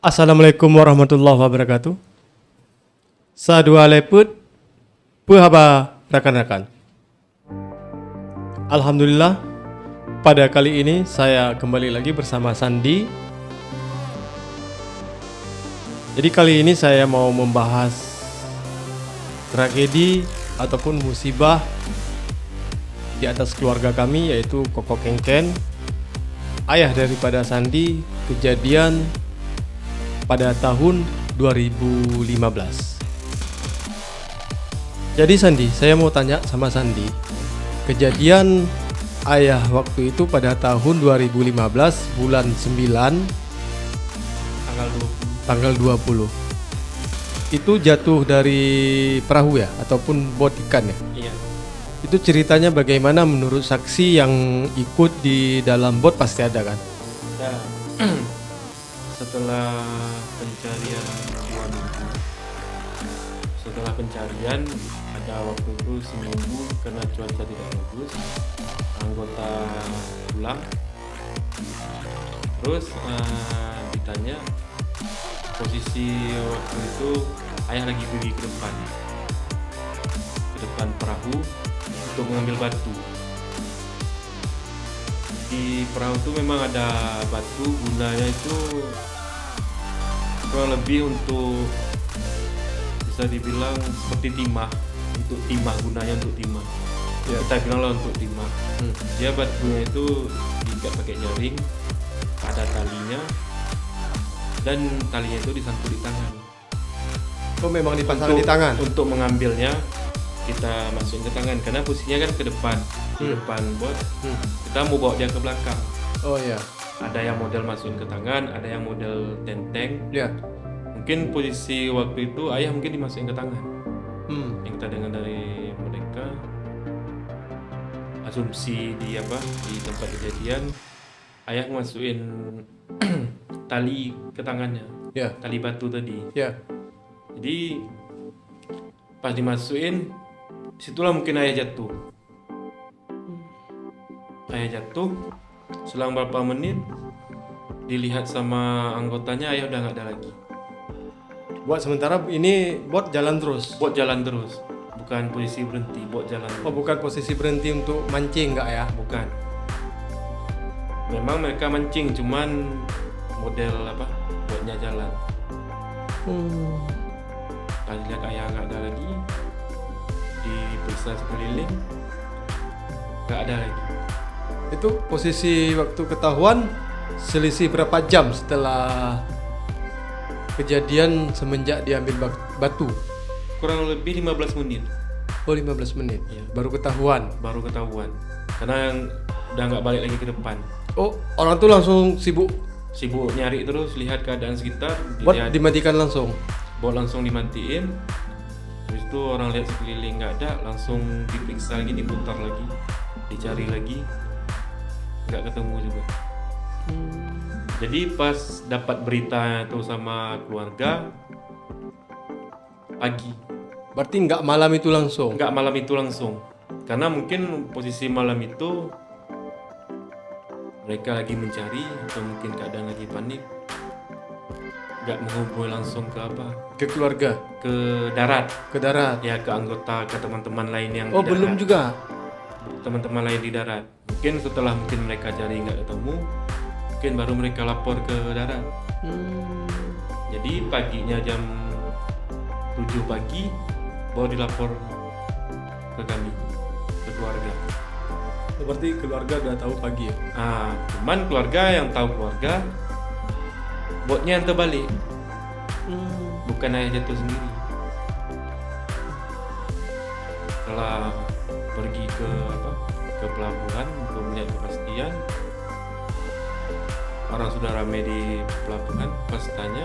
Assalamualaikum warahmatullahi wabarakatuh. Sadua leput, puhaba rekan-rekan. Alhamdulillah, pada kali ini saya kembali lagi bersama Sandi. Jadi kali ini saya mau membahas tragedi ataupun musibah di atas keluarga kami, yaitu Koko Kengken, ayah daripada Sandi, kejadian pada tahun 2015. Jadi Sandi, saya mau tanya sama Sandi, kejadian ayah waktu itu pada tahun 2015 bulan 9 tanggal 20 itu jatuh dari perahu ya, ataupun bot ikan ya? Iya. Itu ceritanya bagaimana menurut saksi yang ikut di dalam bot? Pasti ada kan? Nah, setelah pencarian 2 minggu, setelah pencarian ada waktu itu seminggu karena cuaca tidak bagus, anggota pulang, terus ditanya posisi waktu itu ayah lagi pergi ke depan perahu untuk mengambil batu. Di perahu itu memang ada batu, gunanya itu kurang lebih untuk, bisa dibilang seperti timah, gunanya untuk timah ya. Kita bilang lah untuk timah. Dia batunya itu diikat pakai jaring, ada talinya, dan talinya itu disangkut di tangan. Oh, memang dipasang di tangan? Untuk mengambilnya kita masukin ke tangan, karena posisinya kan ke depan, di depan bot. Kita mau bawa dia ke belakang. Oh ya. Ada yang model masukin ke tangan, ada yang model tenteng. Ya. Mungkin posisi waktu itu ayah mungkin dimasukin ke tangan. Yang kita dengar dari mereka, asumsi di tempat kejadian, ayah masukin tali ke tangannya. Ya. Tali batu tadi. Ya. Jadi pas dimasukin, disitulah mungkin ayah jatuh. Selang beberapa menit dilihat sama anggotanya, ayah udah nggak ada lagi. Buat sementara ini bot jalan terus? Bot jalan terus, bukan posisi berhenti, bot jalan terus. Oh, bukan posisi berhenti untuk mancing nggak ya? Bukan. Memang mereka mancing, cuman model botnya jalan. Pas lihat ayah nggak ada lagi, diperiksa sekeliling, nggak ada lagi. Itu posisi waktu ketahuan selisih berapa jam setelah kejadian semenjak diambil batu? Kurang lebih 15 menit. Oh, 15 menit. Ya. Baru ketahuan. Karena udah nggak balik lagi ke depan. Oh, orang tuh langsung sibuk Nyari terus, lihat keadaan sekitar. bot dimatikan langsung. Bot langsung dimatiin. Habis itu orang lihat sekeliling nggak ada, langsung diperiksa lagi, diputar lagi, dicari lagi, nggak ketemu juga. Jadi pas dapat berita itu sama keluarga pagi. Berarti nggak malam itu langsung? Nggak malam itu langsung, karena mungkin posisi malam itu mereka lagi mencari, atau mungkin keadaan lagi panik, nggak menghubungi langsung ke keluarga, ke darat ya, ke anggota, ke teman-teman lain yang di darat. Belum juga teman-teman lain di darat. Mungkin setelah mereka cari nggak ketemu, mungkin baru mereka lapor ke darat. Jadi paginya jam 7 pagi baru dilapor ke kami, ke keluarga. Berarti keluarga udah tahu pagi ya? Cuman keluarga yang tahu botnya yang terbalik, bukan ayah jatuh sendiri. Setelah pergi ke pelabuhan untuk melihat kepastian, orang sudah ramai di pelabuhan. Pas tanya,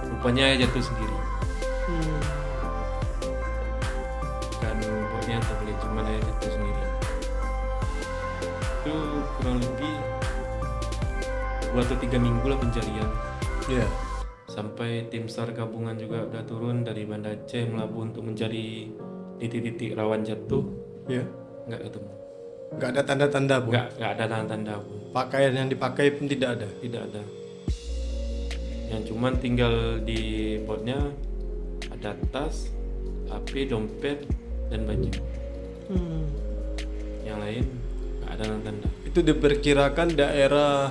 rupanya ayah jatuh sendiri. Bukan botnya terbalik, cuma ayah jatuh sendiri. Itu kurang lebih 2 atau 3 minggu lah pencarian. Iya. Sampai tim SAR gabungan juga udah turun dari Banda Aceh, Melabuh untuk mencari titik-titik rawan jatuh. Ya. nggak ketemu. Nggak ada tanda-tanda pun. Nggak ada tanda-tanda pun. Pakaian yang dipakai pun tidak ada. Tidak ada. Yang cuman tinggal di botnya ada tas, HP, dompet, dan baju. Yang lain nggak ada tanda. Itu diperkirakan daerah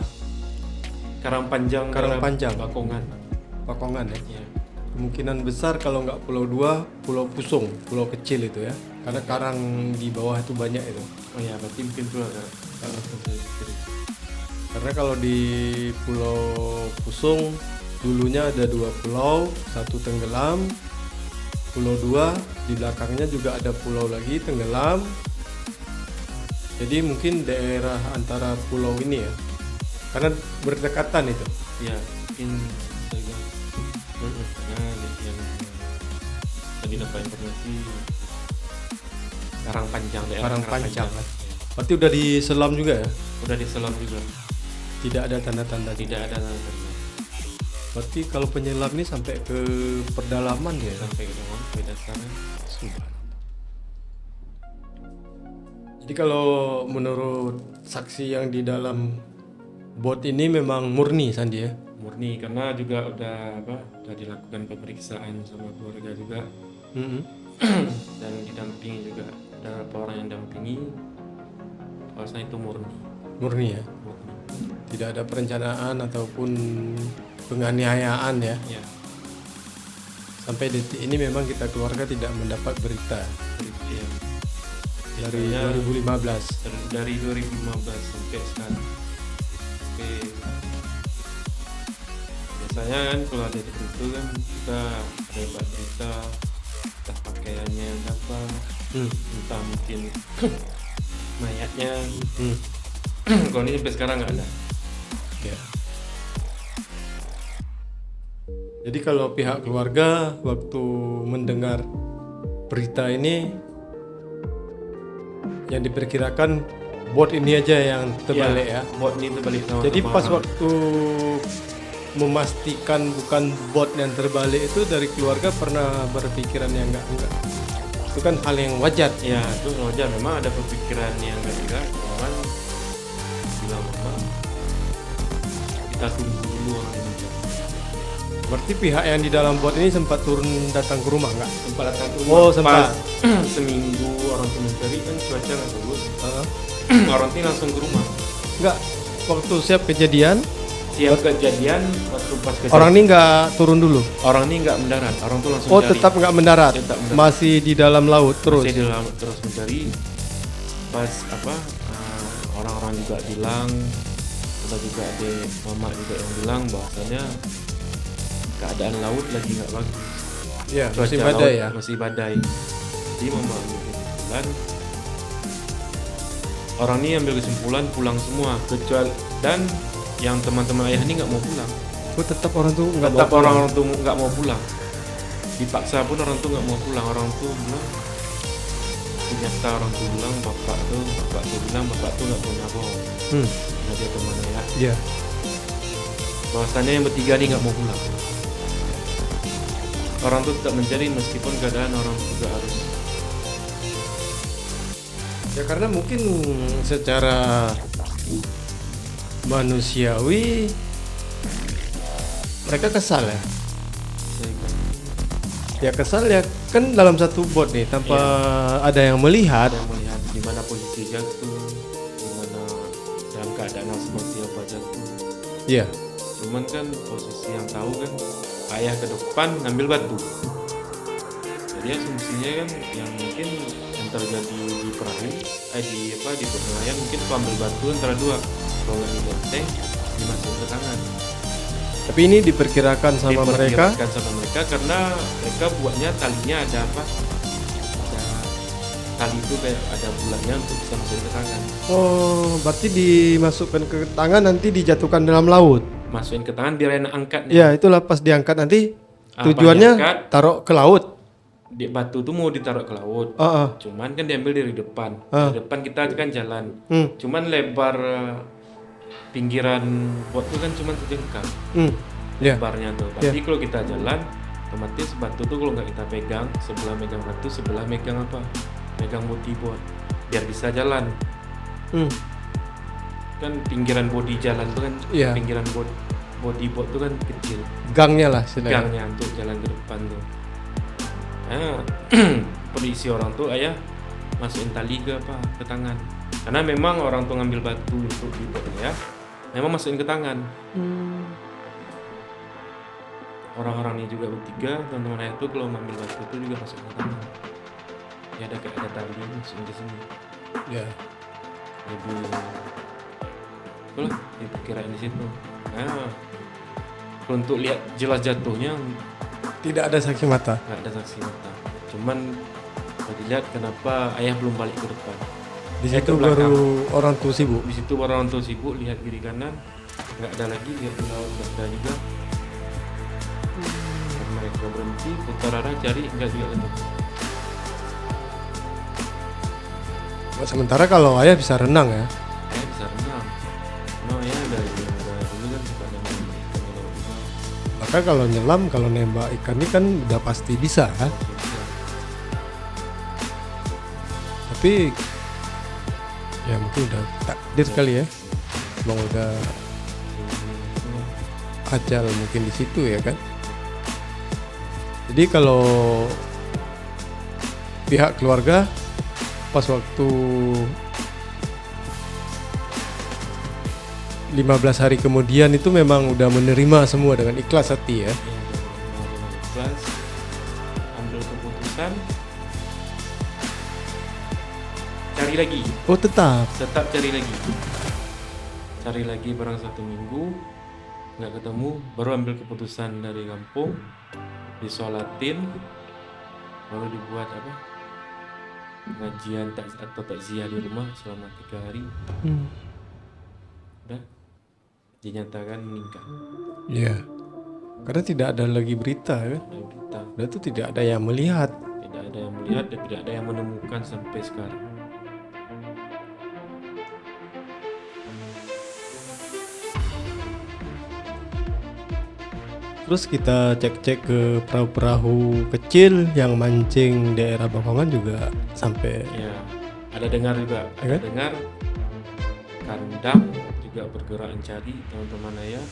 Karangpanjang, Karangpanjang. Bakongan. Pakongan ya. Ya. Kemungkinan besar kalau nggak Pulau 2, Pulau Pusung, pulau kecil itu ya. Karena karang di bawah itu banyak itu. Oh ya, berarti mungkin itu ada. Karena kalau di Pulau Pusung dulunya ada 2 pulau, satu tenggelam, Pulau 2 di belakangnya juga ada pulau lagi tenggelam. Jadi mungkin daerah antara pulau ini ya, karena berdekatan itu. Ya, mungkin saya karena yang tadi dapat informasi Karangpanjang, daerah Karangpanjang. Ya. Berarti udah diselam juga ya? Udah diselam juga. Tidak ada tanda-tanda. Tidak ada tanda-tanda. Berarti kalau penyelam ini sampai ke pedalaman ya? Sampai ke dalam, ke dasarnya. Jadi kalau menurut saksi yang di dalam bot ini memang murni Sandi ya? Murni, karena juga udah dilakukan pemeriksaan sama keluarga juga. Dan didampingi juga, ada beberapa orang yang dampingi. Bahwasanya itu murni. Murni ya? Murni. Tidak ada perencanaan ataupun penganiayaan ya? Ya. Sampai detik ini memang kita keluarga tidak mendapat berita Ya. dari Biasanya 2015. dari 2015 sampai sekarang. Biasanya kan kalau ada itu kan kita ada dapat berita entah pakaiannya apa, entah mungkin mayatnya. Kalau ini sampai sekarang nggak ada. Ya. Jadi kalau pihak keluarga waktu mendengar berita ini yang diperkirakan bot ini aja yang terbalik ya. Bot ini terbalik sama. Jadi pas waktu memastikan bukan bot yang terbalik itu dari keluarga pernah berpikiran yang enggak. Itu kan hal yang wajar. Ya itu wajar, memang ada pemikiran yang enggak, cuman bilang apa? Kita tunggu dulu orang ini. Berarti pihak yang di dalam bot ini sempat turun datang ke rumah enggak? Sempat datang ke rumah. Oh, sempat. Pas seminggu orang tuh mencari kan cuaca nggak bagus. Orang tuh langsung ke rumah. Enggak. Waktu siap kejadian, Waktu pas kejadian orang ini enggak turun dulu. orang ini nggak mendarat, orang tuh langsung Oh, cari. tetap enggak mendarat. Tetap mendarat. Masih di dalam laut terus. Masih di dalam terus mencari. Pas orang-orang juga bilang, kita juga ada mama juga yang bilang bahwasanya keadaan laut lagi nggak bagus. Ya, Cuaca musim badai laut ya. masih badai. Jadi mama ambil kesimpulan, orang ini ambil kesimpulan pulang semua, kecuali dan yang teman-teman ayah ini nggak mau pulang. Oh, tetap orang tuh enggak Tetap orang tuh nggak mau pulang. Dipaksa pun orang tuh nggak mau pulang. Orang tuh bilang, ternyata orang tuh bilang bapak tuh bilang bapak tuh nggak punya bohong. Karena dia teman ayah. Iya. Bahwasannya yang bertiga ini nggak mau pulang. Orang tuh tetap mencari meskipun keadaan orang juga harus. Ya karena mungkin secara manusiawi mereka kesal ya. Ya kesal ya kan dalam satu bot nih tanpa ada yang melihat. Ada yang melihat di mana posisi jatuh, di mana dalam keadaan yang seperti apa jatuh. Iya. Cuman kan posisi yang tahu kan ayah ke depan ngambil batu. Jadi asumsinya kan yang mungkin yang terjadi di perahu, di bot nelayan mungkin tuh ambil batu antara dua. Kalau nggak dibenteng, dimasukin ke tangan. Tapi ini diperkirakan sama mereka. Diperkirakan sama mereka karena mereka buatnya talinya ada apa? Ada tali itu kayak ada bulannya untuk bisa masukin ke tangan. Oh, berarti dimasukkan ke tangan nanti dijatuhkan dalam laut. Masukin ke tangan biar enak angkatnya. Ya, itulah pas diangkat nanti tujuannya diangkat, taruh ke laut. di batu tuh mau ditaruh ke laut. Cuman kan diambil dari depan. Dari depan kita kan jalan. Cuman lebar pinggiran bot itu kan cuma sejengkal. Lebarnya tuh. Tapi kalau kita jalan, otomatis batu tuh kalau nggak kita pegang, sebelah megang batu, sebelah megang apa? Megang muti bot. biar bisa jalan. Kan pinggiran bodi jalan tuh kan, Iya. pinggiran body board tuh kan kecil, Gangnya lah istilahnya. gangnya untuk jalan ke depan tuh. Prediksi orang tuh ayah masukin tali ke tangan, karena memang orang tuh ngambil batu untuk di boardnya, memang masukin ke tangan. Orang-orang ini juga bertiga, teman-teman ayah tuh kalau ngambil batu itu juga masukin ke tangan. Ya ada kayak ada tali masukin ke sini. Ya. Jadi itulah dikirain di situ. Untuk lihat jelas jatuhnya Tidak ada saksi mata. nggak ada saksi mata. Cuman kalau dilihat kenapa ayah belum balik ke depan. Di Ayah situ ke belakang. baru orang tua sibuk. Di situ baru orang tuh sibuk lihat kiri kanan, nggak ada lagi, lihat di laut nggak ada juga. Dan mereka berhenti putar arah cari, nggak juga ketemu. Sementara kalau ayah bisa renang ya. Ayah bisa renang. No, ayah dari dulu kan suka nembak ikan di laut juga. Maka kalau nyelam, kalau nembak ikan ini kan udah pasti bisa ya. Bisa. Tapi ya mungkin udah takdir kali ya. Emang udah ajal mungkin di situ ya kan. Jadi kalau pihak keluarga pas waktu 15 hari kemudian itu memang udah menerima semua dengan ikhlas hati ya. Ikhlas, ambil keputusan, cari lagi, Oh tetap. cari lagi barang 1 minggu nggak ketemu, baru ambil keputusan dari kampung, disolatin, baru dibuat pengajian atau takziah di rumah selama 3 hari, udah dinyatakan meninggal. Ya. Karena tidak ada lagi berita ya. Ada berita, Dan itu tidak ada yang melihat. tidak ada yang melihat dan tidak ada yang menemukan sampai sekarang. Terus kita cek-cek ke perahu-perahu kecil yang mancing daerah Bakongan juga sampai Ya, ada dengar juga, Ya ada kan? dengar kandang juga bergerak mencari teman-teman ayah.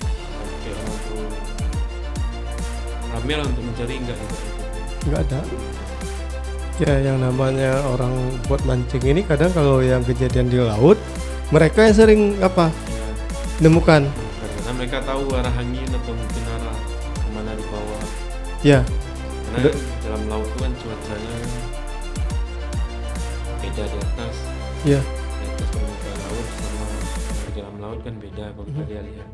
Sampai orang tuh ramai lah untuk mencari, enggak juga. nggak ada. Ya yang namanya orang buat mancing ini kadang kalau yang kejadian di laut mereka yang sering Ya, nemukan. karena mereka tahu arah angin atau mungkin arah kemana di bawah. Ya, Karena dalam laut itu kan cuacanya beda di atas. ya. Di atas permukaan laut sama di dalam laut kan beda kalau kita lihat.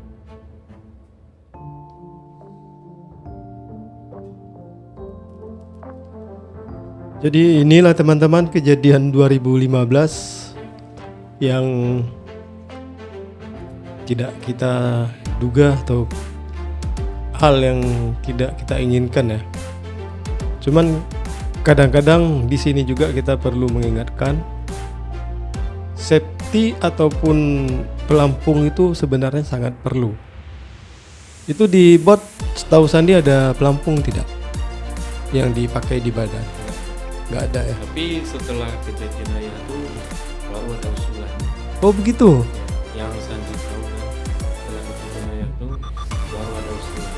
Jadi inilah teman-teman kejadian 2015 yang tidak kita duga atau hal yang tidak kita inginkan ya. Cuman kadang-kadang di sini juga kita perlu mengingatkan safety ataupun pelampung itu sebenarnya sangat perlu. Itu di bot setahu Sandi ada pelampung tidak yang dipakai di badan? Nggak ada ya. Tapi setelah kejadian ayah tuh baru ada usulan. Oh begitu. Yang Sandi tahu kan, setelah kejadian ayah tuh baru ada usulan.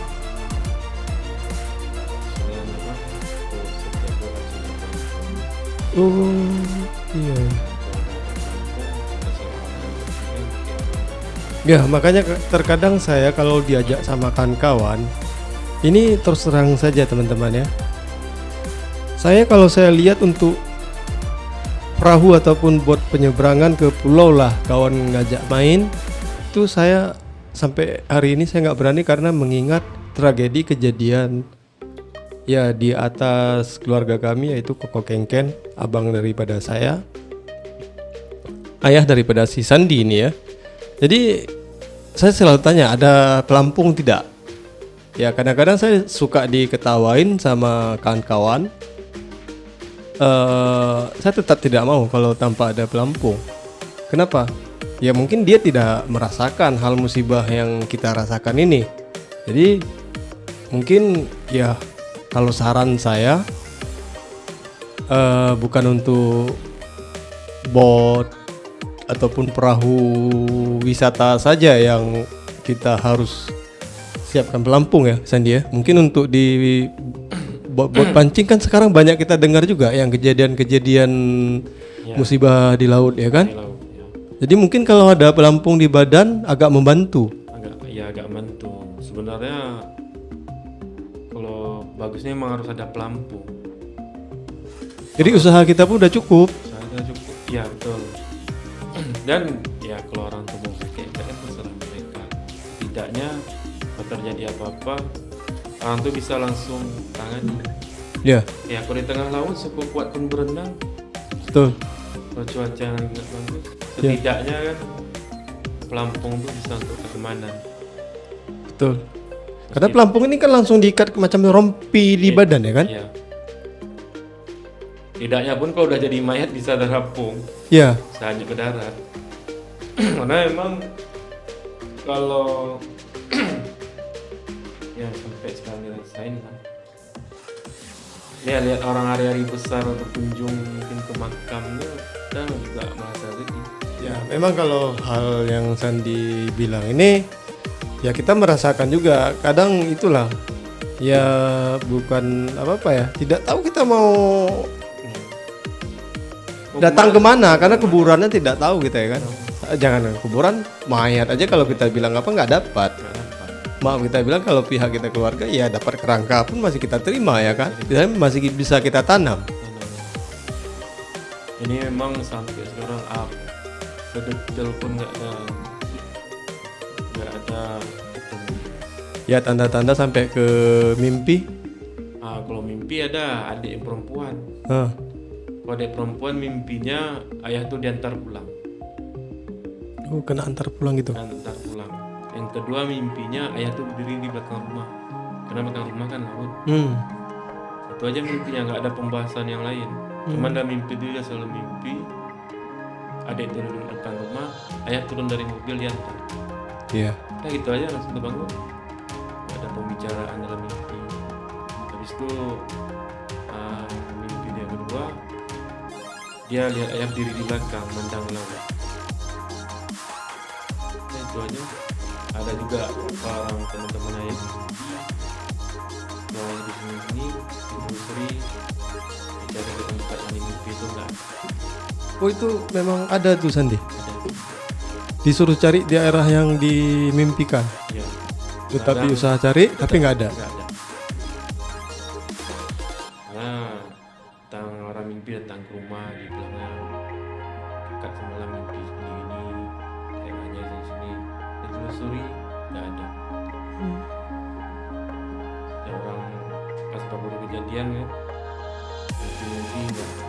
Usulan apa? Tuh setiap orang sudah tahu. Oh iya. Ya makanya terkadang saya kalau diajak sama kawan-kawan, ini terus terang saja teman-teman ya. Saya kalau saya lihat untuk perahu ataupun bot penyeberangan ke pulau lah kawan ngajak main, itu saya sampai hari ini saya nggak berani karena mengingat tragedi kejadian ya di atas keluarga kami, yaitu Koko Kengken, abang daripada saya, ayah daripada si Sandi ini ya. Jadi saya selalu tanya ada pelampung tidak? Ya kadang-kadang saya suka diketawain sama kawan-kawan. Saya tetap tidak mau kalau tanpa ada pelampung. Kenapa? Ya mungkin dia tidak merasakan hal musibah yang kita rasakan ini. Jadi mungkin ya kalau saran saya bukan untuk bot ataupun perahu wisata saja yang kita harus siapkan pelampung ya Sandi ya. Mungkin untuk di bot pancing kan sekarang banyak kita dengar juga yang kejadian-kejadian musibah di laut ya kan. Di laut, ya. Jadi mungkin kalau ada pelampung di badan agak membantu. Agak bantu. Sebenarnya kalau bagusnya emang harus ada pelampung. Jadi usaha kita pun udah cukup. Saya cukup. Ya betul. Dan ya kalau orang tuh mau pakai kan terserah mereka. Tidaknya kalau terjadi apa-apa orang tuh bisa langsung tangani. Ya, Ya kalau di tengah laut sekuat pun berenang, betul. kalau cuaca yang nggak bagus, setidaknya kan pelampung tuh bisa untuk keamanan. Betul. Karena pelampung ini kan langsung diikat macam rompi di badan ya kan? Iya. Tidaknya pun kalau udah jadi mayat bisa terapung, Ya, bisa hanyut ke darat. Karena emang kalau ya sampai sekarang dirasain lah. Ya lihat orang hari-hari besar berkunjung mungkin ke makamnya, kita juga merasa sedih. ya memang kalau hal yang Sandi bilang ini ya kita merasakan juga. Kadang itulah ya bukan apa-apa ya. Tidak tahu kita mau datang kemana karena kuburannya tidak tahu kita ya kan. Jangan kuburan mayat aja kalau kita bilang apa nggak dapat. Maaf kita bilang kalau pihak kita keluarga ya dapat kerangka pun masih kita terima ya kan. Masih bisa kita tanam. Ini memang sampai sekarang sedetail pun nggak ada ketemu. Ya tanda-tanda sampai ke mimpi. Kalau mimpi ada adik yang perempuan. Hah. Kalau adik perempuan mimpinya ayah tuh diantar pulang. Oh kena antar pulang gitu. Antar pulang. Yang kedua mimpinya ayah tuh berdiri di belakang rumah. Karena belakang rumah kan laut. Itu aja mimpinya, nggak ada pembahasan yang lain. Cuman dalam mimpi dia selalu mimpi adik turun di belakang rumah, ayah turun dari mobil diantar. Iya. Nah gitu aja langsung terbangun. Nggak ada pembicaraan dalam mimpi. Habis itu mimpi dia kedua, dia lihat ayah berdiri di belakang mandang laut. Nah itu aja. Ada juga orang teman-teman ayah yang di sini telusuri dari tempat yang mimpi itu nggak ada. Oh itu memang ada tuh Sandi. Ada. Disuruh cari di daerah yang dimimpikan. Ya. Tetapi usaha cari tapi nggak ada. Nggak ada. Nah, orang mimpi datang ke rumah di bilangnya kakak semalam mimpi ini daerahnya di sini. Ditelusuri nggak ada. Ya orang pas baru kejadian kan mimpi nggak ada.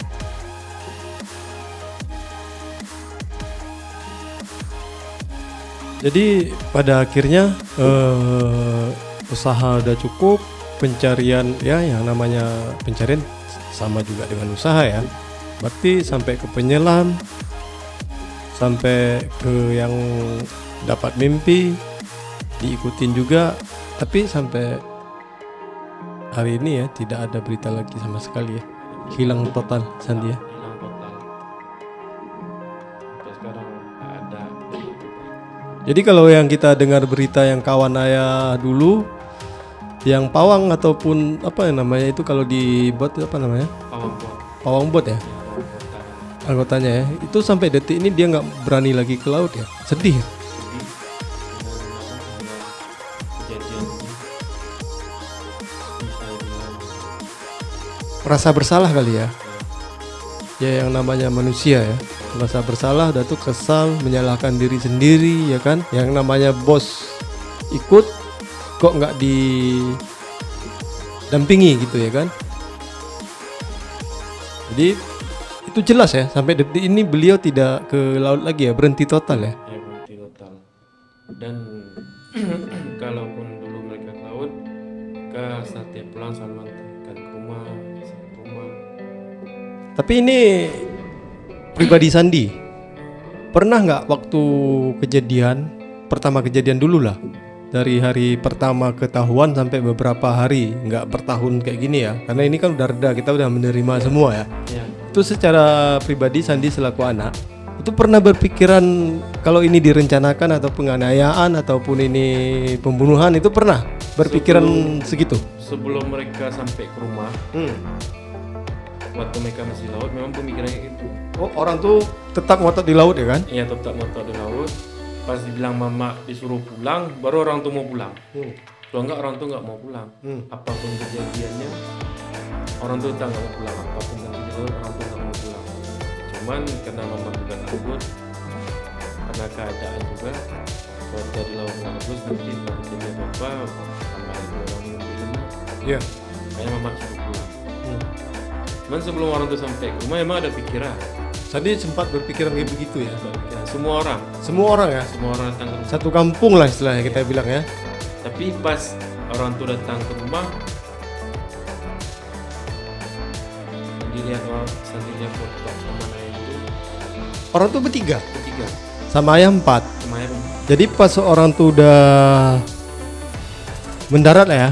Jadi pada akhirnya usaha udah cukup, pencarian ya yang namanya pencarian sama juga dengan usaha ya. Berarti sampai ke penyelam, sampai ke yang dapat mimpi, diikutin juga. Tapi sampai hari ini ya tidak ada berita lagi sama sekali ya. Hilang total Sandi ya. Hilang total. Sampai sekarang nggak ada. Jadi kalau yang kita dengar berita yang kawan ayah dulu, yang pawang ataupun apa yang namanya itu kalau di bot apa namanya? Pawang bot ya? Anggotanya ya. Itu sampai detik ini dia nggak berani lagi ke laut ya. Sedih ya? Rasa bersalah kali ya. Ya yang namanya manusia ya. Rasa bersalah dan tuh kesal, menyalahkan diri sendiri ya kan. Yang namanya bos ikut kok nggak didampingi gitu ya kan. Jadi itu jelas ya sampai detik ini beliau tidak ke laut lagi ya, berhenti total ya. Ya berhenti total. Dan kalaupun dulu mereka ke laut, ke setiap pulang selalu mengantarkan ke rumah. Tapi ini pribadi Sandi, pernah nggak waktu pertama kejadian dulu lah, dari hari pertama ketahuan sampai beberapa hari, nggak bertahun kayak gini ya. Karena ini kan udah reda, kita udah menerima semua ya. Ya. Itu secara pribadi Sandi selaku anak, itu pernah berpikiran kalau ini direncanakan atau penganiayaan ataupun ini pembunuhan, itu pernah berpikiran segitu? Sebelum mereka sampai ke rumah, waktu mereka masih di laut, memang pemikirannya itu. Oh, orang tuh tetap ngotot di laut ya kan? Iya, tetap ngotot di laut. Pas dibilang mama disuruh pulang, baru orang tuh mau pulang. Kalau enggak, orang tuh nggak mau pulang. Apapun kejadiannya, orang tuh tak nggak mau pulang. Apapun yang terjadi, orang tuh nggak mau pulang. Cuman karena mama juga takut, karena keadaan juga, kalau di laut nggak bagus, nanti kalau terjadi apa-apa, tambah lagi orang yang belum. Iya. Kayaknya mama suruh pulang. Cuman sebelum orang tuh sampai ke rumah, emang ada pikiran. Sandi sempat berpikiran kayak begitu ya? Ya, semua orang Ya? semua orang datang ke rumah. Satu kampung lah istilahnya kita bilang ya. Tapi pas orang tuh datang ke rumah, dilihat foto sama ayah itu Orang tuh bertiga, sama ayah 4. sama ayah Jadi pas orang tuh udah mendarat lah ya,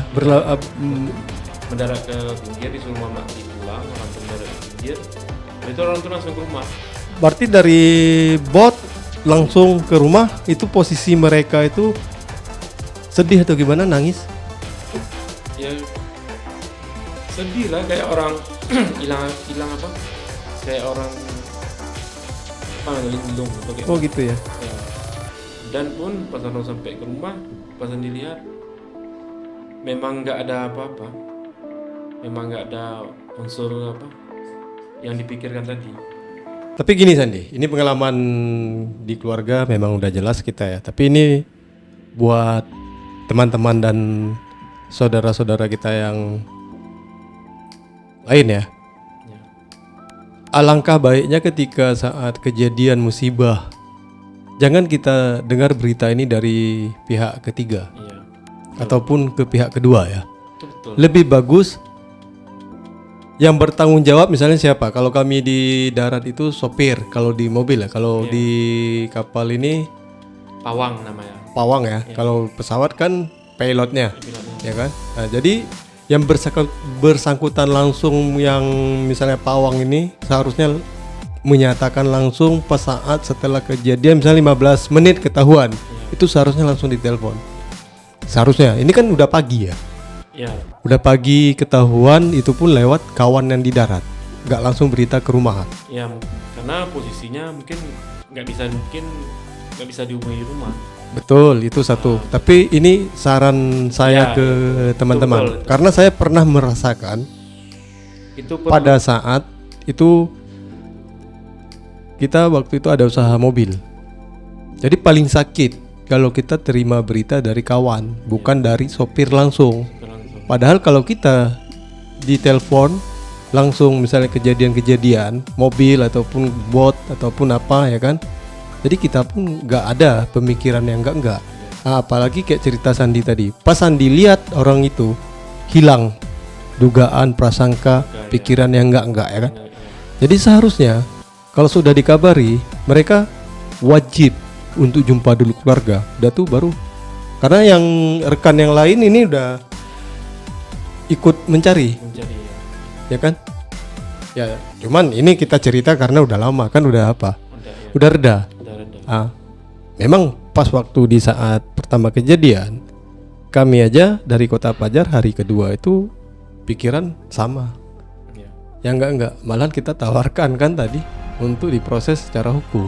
mendarat ke pinggir, disuruh mama pulang. Orang tuh mendarat ke pinggir, itu orang tuh langsung ke rumah. berarti dari bot langsung ke rumah. Itu posisi mereka itu sedih atau gimana, nangis? Ya sedih lah, kayak orang hilang apa, kayak orang apa linglung atau kayak Oh gitu ya. ya. Dan pun pas orang sampai ke rumah, pas dilihat memang nggak ada apa-apa, memang nggak ada unsur apa yang dipikirkan tadi. Tapi gini Sandi, ini pengalaman di keluarga memang udah jelas kita ya. Tapi ini buat teman-teman dan saudara-saudara kita yang lain ya. Alangkah baiknya ketika saat kejadian musibah, jangan kita dengar berita ini dari pihak ketiga Iya, ataupun ke pihak kedua ya. betul. Lebih bagus yang bertanggung jawab misalnya siapa? Kalau kami di darat itu sopir, kalau di mobil ya. Kalau Iya. di kapal ini Pawang namanya. pawang ya. Kalau pesawat kan pilotnya, Pilotnya. ya kan? Nah, jadi yang bersangkutan langsung yang misalnya pawang ini seharusnya menyatakan langsung pas saat setelah kejadian, misalnya 15 menit ketahuan, itu seharusnya langsung ditelepon. Seharusnya. Ini kan udah pagi ya. Ya, Udah pagi ketahuan, itu pun lewat kawan yang di darat, nggak langsung berita ke rumah. ya, karena posisinya mungkin nggak bisa dihubungi di rumah. Betul, itu satu. Tapi ini saran saya Ya, ke teman-teman, betul. karena saya pernah merasakan Itu perlu. pada saat itu kita waktu itu ada usaha mobil. Jadi paling sakit kalau kita terima berita dari kawan, bukan dari sopir langsung. Padahal kalau kita ditelepon langsung misalnya kejadian-kejadian mobil ataupun bot ataupun apa ya kan, jadi kita pun nggak ada pemikiran yang enggak. Nah, apalagi kayak cerita Sandi tadi, pas Sandi lihat orang itu hilang dugaan, prasangka, pikiran yang enggak ya kan. Jadi seharusnya kalau sudah dikabari, mereka wajib untuk jumpa dulu keluarga. Udah tuh baru, karena yang rekan yang lain ini udah ikut mencari, ya kan? Ya, cuman ini kita cerita karena udah lama kan, udah apa? Udah reda. Ah, memang pas waktu di saat pertama kejadian, kami aja dari Kota Pajar hari kedua itu pikiran sama. Ya enggak, malahan kita tawarkan kan tadi untuk diproses secara hukum.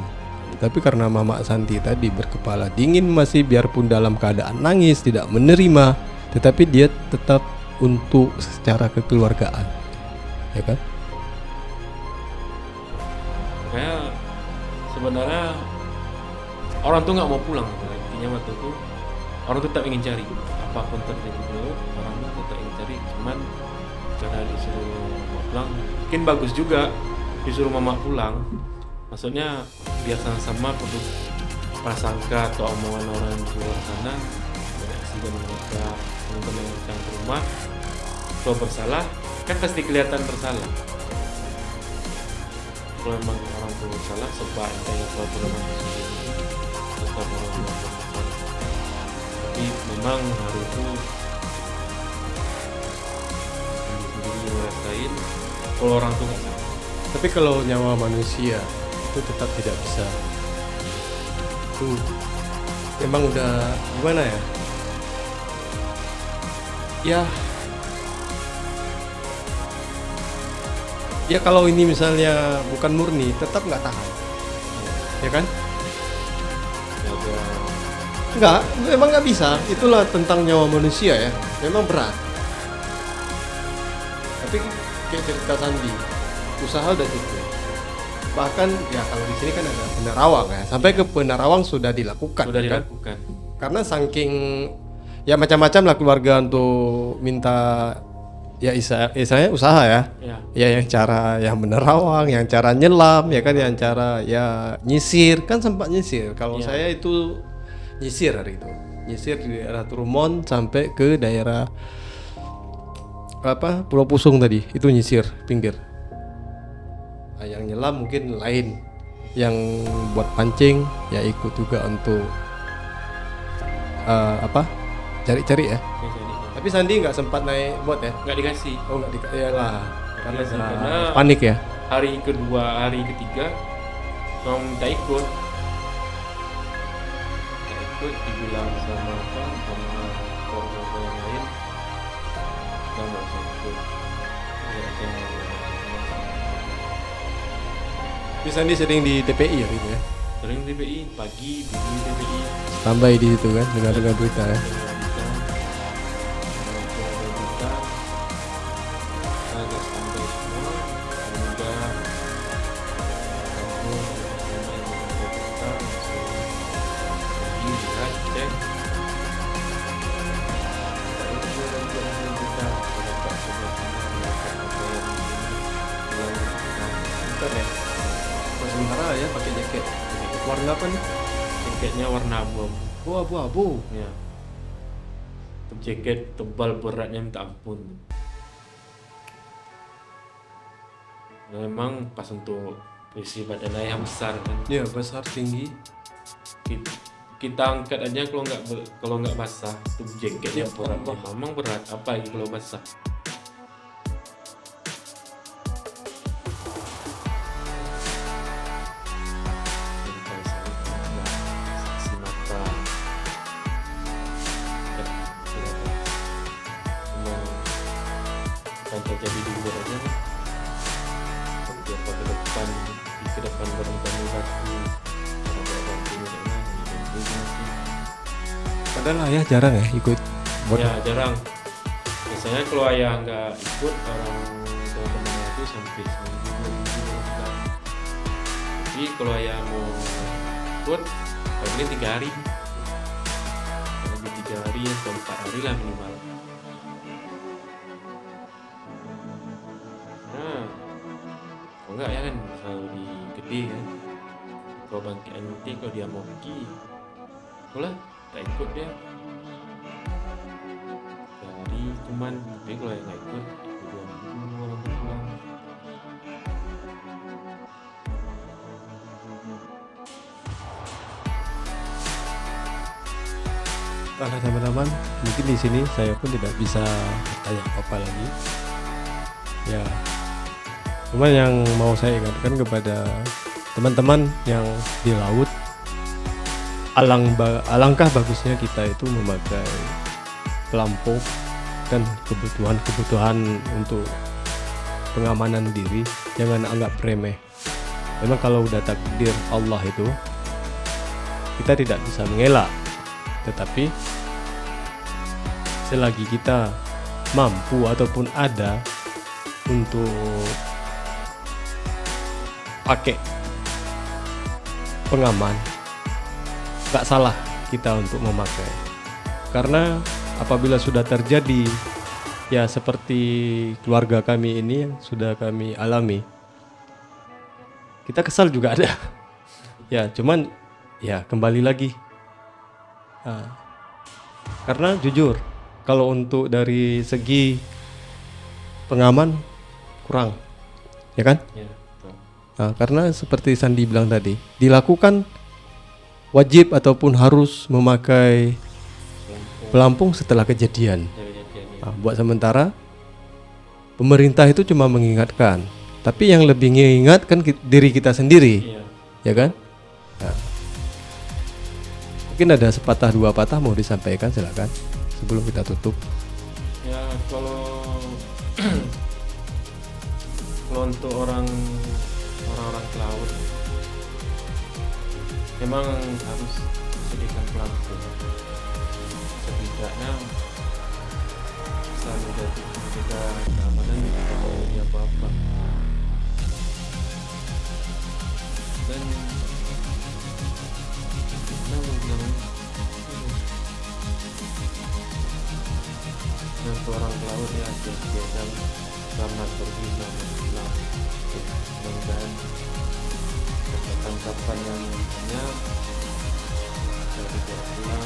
Tapi karena Mama Santi tadi berkepala dingin, masih biarpun dalam keadaan nangis, tidak menerima, tetapi dia tetap untuk secara kekeluargaan, ya kan? Kayak sebenarnya orang tuh nggak mau pulang. Intinya waktu itu orang tuh tetap ingin cari, apapun terjadi dulu orang tuh tetap ingin cari. Cuman karena disuruh mama pulang, mungkin bagus juga disuruh mama pulang. Maksudnya biar sama-sama perlu prasangka atau omongan orang di luar sana, aksidan mereka, teman-teman yang datang ke rumah, kalau bersalah kan pasti kelihatan bersalah. Kalau memang orang tua bersalah, sebab kayak peraturan sendiri tetap orang tua bersalah. Tapi Tapi memang harus tuh sendiri ngerasain kalau orang tuh nggak sadar. Tapi kalau nyawa manusia itu tetap tidak bisa. Itu memang udah gimana ya? Ya kalau ini misalnya bukan murni, tetap nggak tahan, ya kan? Ya, Enggak, memang nggak bisa. Itulah tentang nyawa manusia ya. Memang berat. Tapi kayak cerita Sandi, usaha udah cukup. Bahkan ya kalau di sini kan ada penerawang ya. Sampai ke penerawang sudah dilakukan. sudah kan? dilakukan. Karena saking ya macam-macam lah keluarga untuk minta ya istilahnya usaha ya. Ya. Ya yang cara yang menerawang, yang cara nyelam, ya kan, yang cara ya nyisir, kan sempat nyisir. Kalau Ya. saya itu nyisir hari itu. Nyisir di daerah Trumon sampai ke daerah Pulau Pusung tadi, itu nyisir pinggir. Nah, yang nyelam mungkin lain. Yang buat pancing ya ikut juga untuk cari-cari ya. Ya, jadi Tapi Sandi nggak sempat naik bot ya? nggak dikasih. Oh nggak ya lah, karena Dikasih, udah karena panik ya. hari kedua, hari ketiga mau minta ikut. Minta ikut dibilang sama keluarga yang lain, kita nggak usah ikut. Ya, Tapi Sandi sering di TPI ya gitu ya. sering TPI pagi, bunyi TPI. Tambah di situ kan dengan berita ya. Bentar ya. Sementara ya pakai jaket. Warna apa nih? Jaketnya warna abu. Oh abu-abu. Ya. Jaket tebal beratnya minta ampun. Memang pas untuk isi badan saya yang besar kan. Iya besar tinggi. Kita angkat aja kalau nggak basah tuh jaketnya Ya, berat. Allah. Memang berat apa kalau basah. Saksi mata. Ya, silakan. Memang akan terjadi di luar aja kan. Seperti apa ke depan bareng-bareng satu. Padahal ayah jarang ya ikut bot. Ya jarang. Biasanya kalau ayah nggak ikut orang teman-teman itu sampai seminggu 2 minggu baru pulang. Tapi kalau ayah mau ikut paling 3 hari. Lebih 3 hari atau 4 hari lah minimal. Nah, kalau nggak ya kan selalu di gede kan. Kalau bangkitan nanti kalau dia mau pergi, boleh tak ikut dia. Dari cuman tapi kalau yang nggak ikut 2 minggu orang pulang. Nah, teman-teman, mungkin di sini saya pun tidak bisa bertanya apa lagi. Ya, cuman yang mau saya ingatkan kepada teman-teman yang di laut, alangkah bagusnya kita itu memakai pelampung dan kebutuhan untuk pengamanan diri, jangan anggap remeh. Memang kalau udah takdir Allah itu kita tidak bisa mengelak, tetapi selagi kita mampu ataupun ada untuk pakai pengaman, gak salah kita untuk memakai. Karena apabila sudah terjadi ya seperti keluarga kami ini yang sudah kami alami, kita kesal juga ada. Ya cuman ya kembali lagi. Nah, karena jujur kalau untuk dari segi pengaman kurang, ya kan? Ya, betul. Nah, karena seperti Sandi bilang tadi, dilakukan wajib ataupun harus memakai pelampung setelah kejadian. kejadiannya. Nah, buat sementara pemerintah itu cuma mengingatkan, tapi yang lebih mengingatkan diri kita sendiri, Iya. ya kan? Nah, mungkin ada sepatah dua patah mau disampaikan, silakan sebelum kita tutup. Ya kalau kalau untuk orang-orang pelaut memang harus sediakan pelampung, setidaknya bisa menjaga keamanan jika terjadi apa-apa. Dan untuk orang pelaut ya biasa selamat pergi selamat pulang. Mudah-mudahan tangkapan yang banyak dari pulang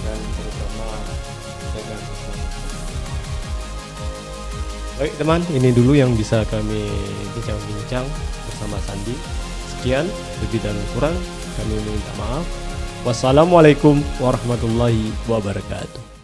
dan terutama jaga keselamatan. Baik teman, ini dulu yang bisa kami bincang-bincang bersama Sandi. Sekian, lebih dan kurang kami minta maaf. Wassalamualaikum warahmatullahi wabarakatuh.